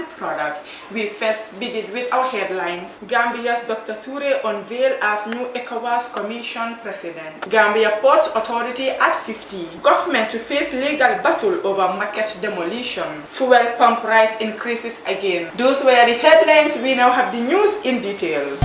and products. We first begin with our headlines. Gambia's Dr. Toure unveiled as new ECOWAS Commission President. Gambia Port Authority at 50. Government to face legal battle over market demolition. Fuel pump price increases again. Those were the headlines. We now have the news in detail.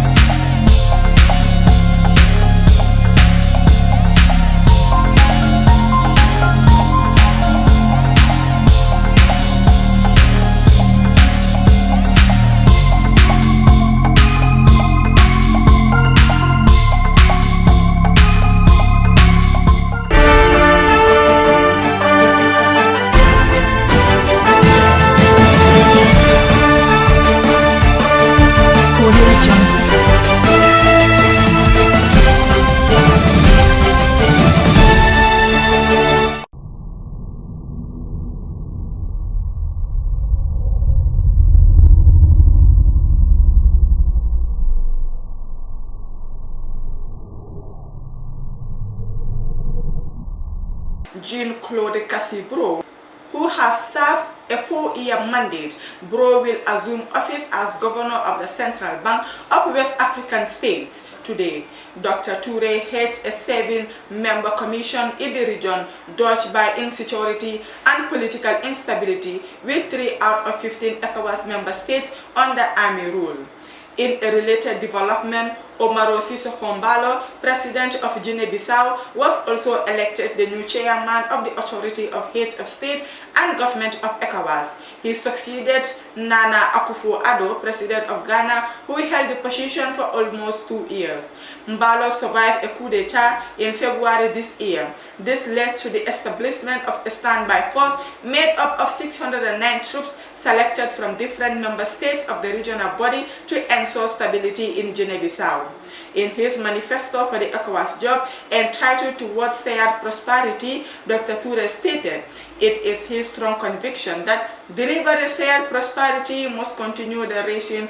Jean-Claude Kassi Bro, who has served a 4-year mandate. Bro will assume office as governor of the Central Bank of West African states today. Dr. Toure heads a 7-member commission in the region dogged by insecurity and political instability, with 3 out of 15 ECOWAS member states under army rule. In a related development, Omaro Sissoco Embalo, president of Guinea-Bissau, was also elected the new chairman of the Authority of Heads of State and Government of ECOWAS. He succeeded Nana Akufo-Addo, president of Ghana, who held the position for almost 2 years. Embalo survived a coup d'etat in February this year. This led to the establishment of a standby force made up of 609 troops selected from different member states of the regional body to ensure stability in Guinea-Bissau. In his manifesto for the ECOWAS job, entitled Towards Shared Prosperity, Dr. Toure stated, "It is his strong conviction that delivering shared prosperity must continue the raising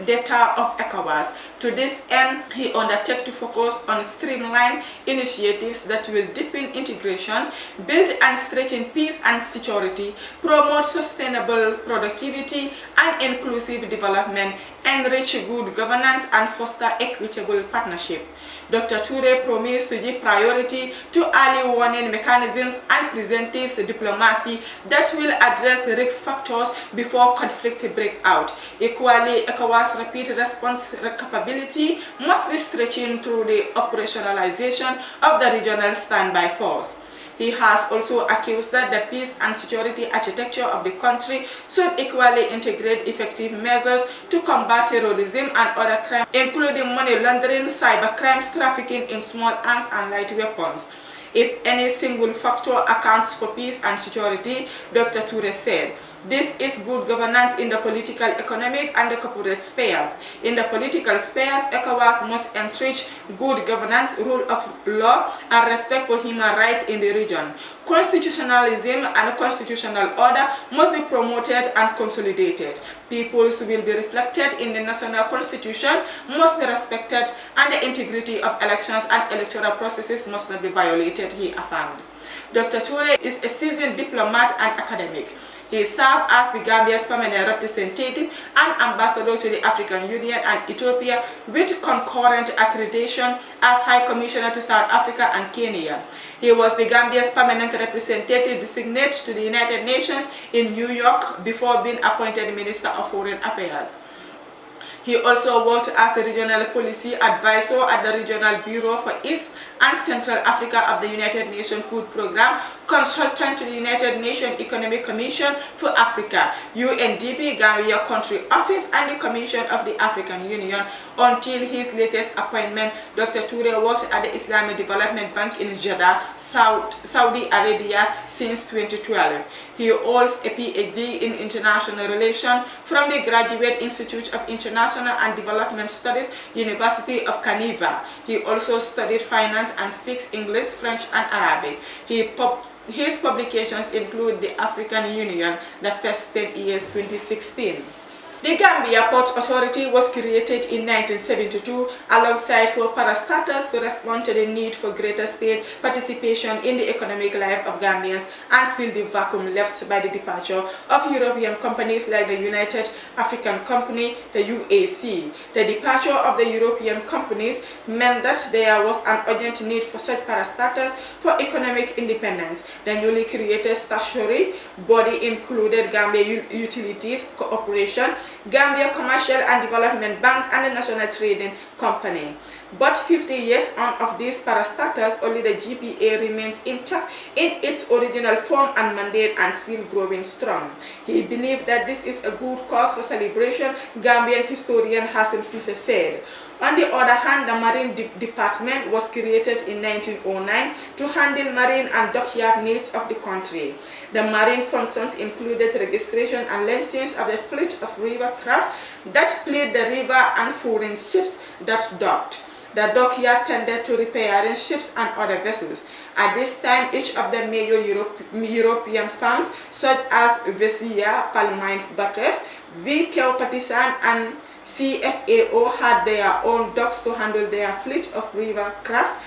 data of ECOWAS. To this end, he undertook to focus on streamlined initiatives that will deepen integration, build and strengthen peace and security, promote sustainable productivity and inclusive development, enrich good governance, and foster equitable partnership." Dr. Toure promised to give priority to early warning mechanisms and preventive diplomacy that will address risk factors before conflict break out. Equally, ECOWAS rapid response capability must be stretching through the operationalization of the regional standby force. He has also accused that the peace and security architecture of the country should equally integrate effective measures to combat terrorism and other crimes, including money laundering, cyber crimes, trafficking in small arms and light weapons. If any single factor accounts for peace and security, Dr. Toure said, this is good governance in the political, economic, and the corporate spheres. In the political spheres, ECOWAS must entrench good governance, rule of law, and respect for human rights in the region. Constitutionalism and constitutional order must be promoted and consolidated. Peoples will be reflected in the national constitution, must be respected, and the integrity of elections and electoral processes must not be violated, he affirmed. Dr. Toure is a seasoned diplomat and academic. He served as the Gambia's permanent representative and ambassador to the African Union and Ethiopia, with concurrent accreditation as High Commissioner to South Africa and Kenya. He was the Gambia's permanent representative designate to the United Nations in New York before being appointed Minister of Foreign Affairs. He also worked as a regional policy advisor at the Regional Bureau for East and Central Africa of the United Nations Food Programme, consultant to the United Nations Economic Commission for Africa, UNDP Gambia Country Office, and the Commission of the African Union. Until his latest appointment, Dr. Toure worked at the Islamic Development Bank in Jeddah, Saudi Arabia since 2012. He holds a PhD in International Relations from the Graduate Institute of International and Development Studies, University of Geneva. He also studied finance and speaks English, French, and Arabic. His publications include the African Union, the first 10 years, 2016. The Gambia Ports Authority was created in 1972 alongside for parastatals to respond to the need for greater state participation in the economic life of Gambians and fill the vacuum left by the departure of European companies like the United African Company, the UAC. The departure of the European companies meant that there was an urgent need for such parastatals for economic independence. The newly created statutory body included Gambia Utilities Corporation, Gambia Commercial and Development Bank, and the National Trading Company. But 50 years on of these parastatals, only the GPA remains intact in its original form and mandate and still growing strong. He believed that this is a good cause for celebration, Gambian historian Hasim Cissé said. On the other hand, the Marine Department was created in 1909 to handle marine and dockyard needs of the country. The marine functions included registration and license of the fleet of river craft that played the river and foreign ships that docked. The dockyard tended to repairing ships and other vessels. At this time, each of the major European firms such as Vesia, Palmine Butters, VK Partisan and CFAO had their own docks to handle their fleet of river craft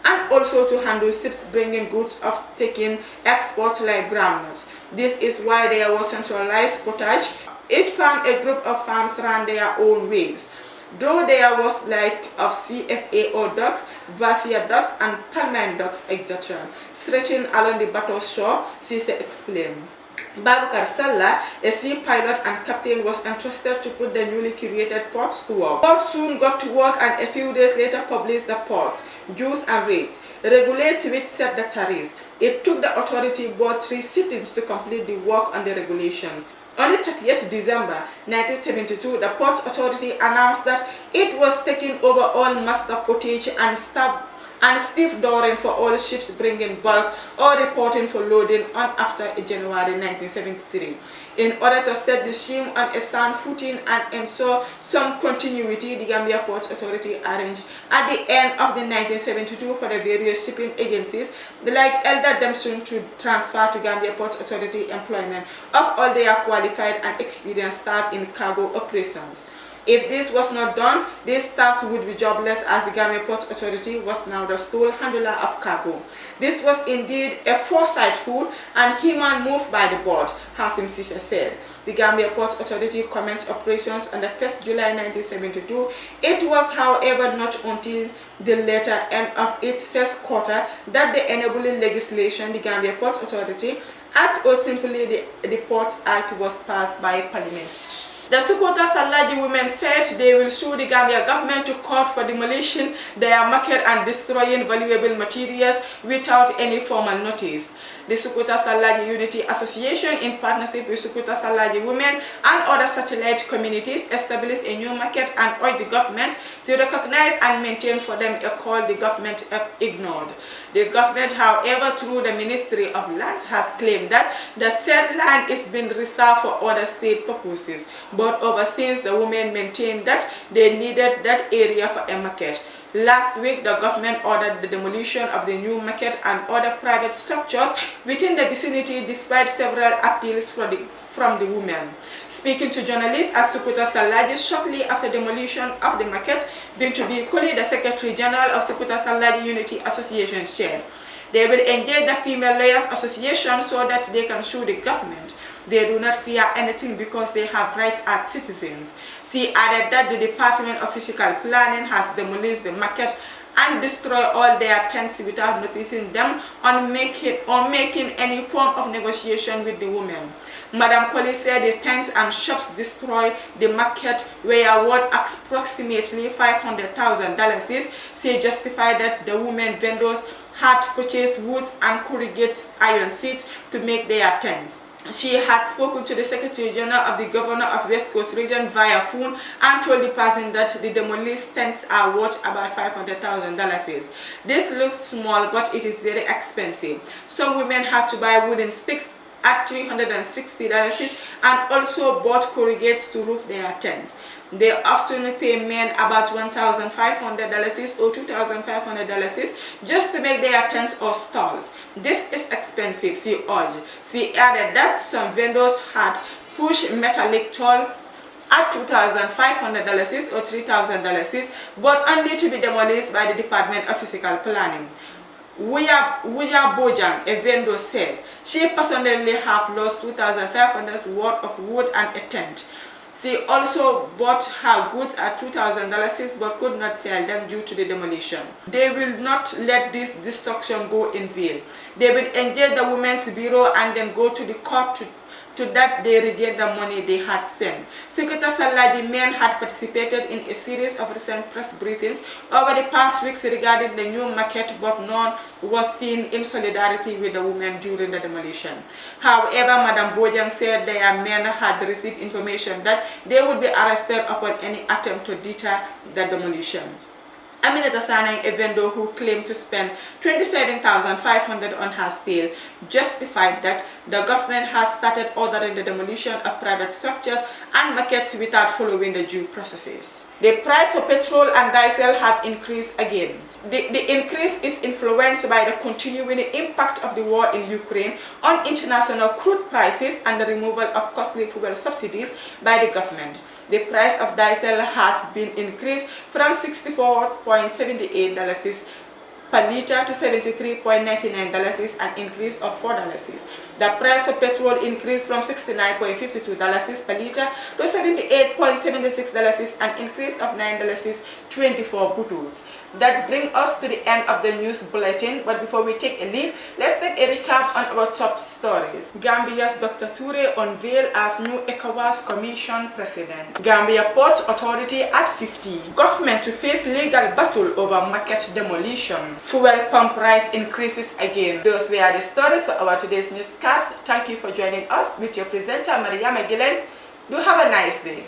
and also to handle ships bringing goods of taking exports like groundnuts. This is why there was centralized portage. Each farm, a group of farms ran their own waves. Though there was light of CFAO docks, Vasia docks and Palmine docks, etc., stretching along the Bato shore, Cissé explained. Babakar Sallah, a sea pilot and captain, was entrusted to put the newly created ports to work. Port soon got to work and a few days later published the ports, dues and rates, regulates which set the tariffs. It took the authority board 3 sittings to complete the work on the regulations. On the 30th December 1972, the Ports Authority announced that it was taking over all master portage and stiff dooring for all ships bringing bulk or reporting for loading on after January 1973. In order to set the scheme on a sound footing and ensure some continuity, the Gambia Ports Authority arranged at the end of the 1972 for the various shipping agencies like Elder Dempson to transfer to Gambia Ports Authority employment of all their qualified and experienced staff in cargo operations. If this was not done, these staffs would be jobless as the Gambia Ports Authority was now the sole handler of cargo. This was indeed a foresightful and human move by the board, Hasim Cissé said. The Gambia Ports Authority commenced operations on the 1st July 1972. It was, however, not until the later end of its first quarter that the enabling legislation, the Gambia Ports Authority Act, or simply the Ports Act, was passed by Parliament. The Sukuta Salaji women said they will sue the Gambia government to court for demolishing their market and destroying valuable materials without any formal notice. The Sukuta Salaji Unity Association, in partnership with Sukuta Salaji women and other satellite communities, established a new market and urged the government to recognize and maintain for them a call the government ignored. The government, however, through the Ministry of Lands, has claimed that the said land is being reserved for other state purposes. But ever since, the women maintained that they needed that area for a market. Last week, the government ordered the demolition of the new market and other private structures within the vicinity despite several appeals from the women. Speaking to journalists at Sukuta Salaji shortly after demolition of the market, Bintu Bikuli, the Secretary General of Sukuta Salaji Unity Association, said they will engage the Female Lawyers Association so that they can sue the government. They do not fear anything because they have rights as citizens. She added that the Department of Physical Planning has demolished the market and destroyed all their tents without notifying them on making any form of negotiation with the women. Madam Colley said the tents and shops destroyed the market were worth approximately $500,000. She justified that the women vendors had purchased woods and corrugated iron sheets to make their tents. She had spoken to the Secretary General of the Governor of West Coast Region via phone and told the person that the demolished tents are worth about $500,000. This looks small, but it is very expensive. Some women had to buy wooden sticks at $360 and also bought corrugates to roof their tents. They often pay men about $1,500 or $2,500 just to make their tents or stalls. This is expensive, she urged. She added that some vendors had pushed metallic tools at $2,500 or $3,000, but only to be demolished by the Department of Physical Planning. Wuya Bojang, a vendor, said she personally have lost $2,500 worth of wood and a tent. She also bought her goods at $2,000 but could not sell them due to the demolition. They will not let this destruction go in vain. They will engage the Women's Bureau and then go to the court to that they regain the money they had spent. Secretary Salaji Men had participated in a series of recent press briefings over the past weeks regarding the new market, but none was seen in solidarity with the women during the demolition. However, Madam Bojang said their men had received information that they would be arrested upon any attempt to deter the demolition. Aminata Sanang, a vendor who claimed to spend $27,500 on her sale, justified that the government has started ordering the demolition of private structures and markets without following the due processes. The price of petrol and diesel have increased again. The increase is influenced by the continuing impact of the war in Ukraine on international crude prices and the removal of costly fuel subsidies by the government. The price of diesel has been increased from $64.78 per liter to $73.99, an increase of $4. The price of petrol increased from $69.52 per liter to $78.76, an increase of $9.24 buttons. That brings us to the end of the news bulletin, but before we take a leave, let's take a recap on our top stories. Gambia's Dr. Toure unveiled as new ECOWAS Commission President. Gambia Port Authority at 50. Government to face legal battle over market demolition. Fuel pump price increases again. Those were the stories for our today's newscast. Thank you for joining us with your presenter, Mariama Gilen. Do have a nice day.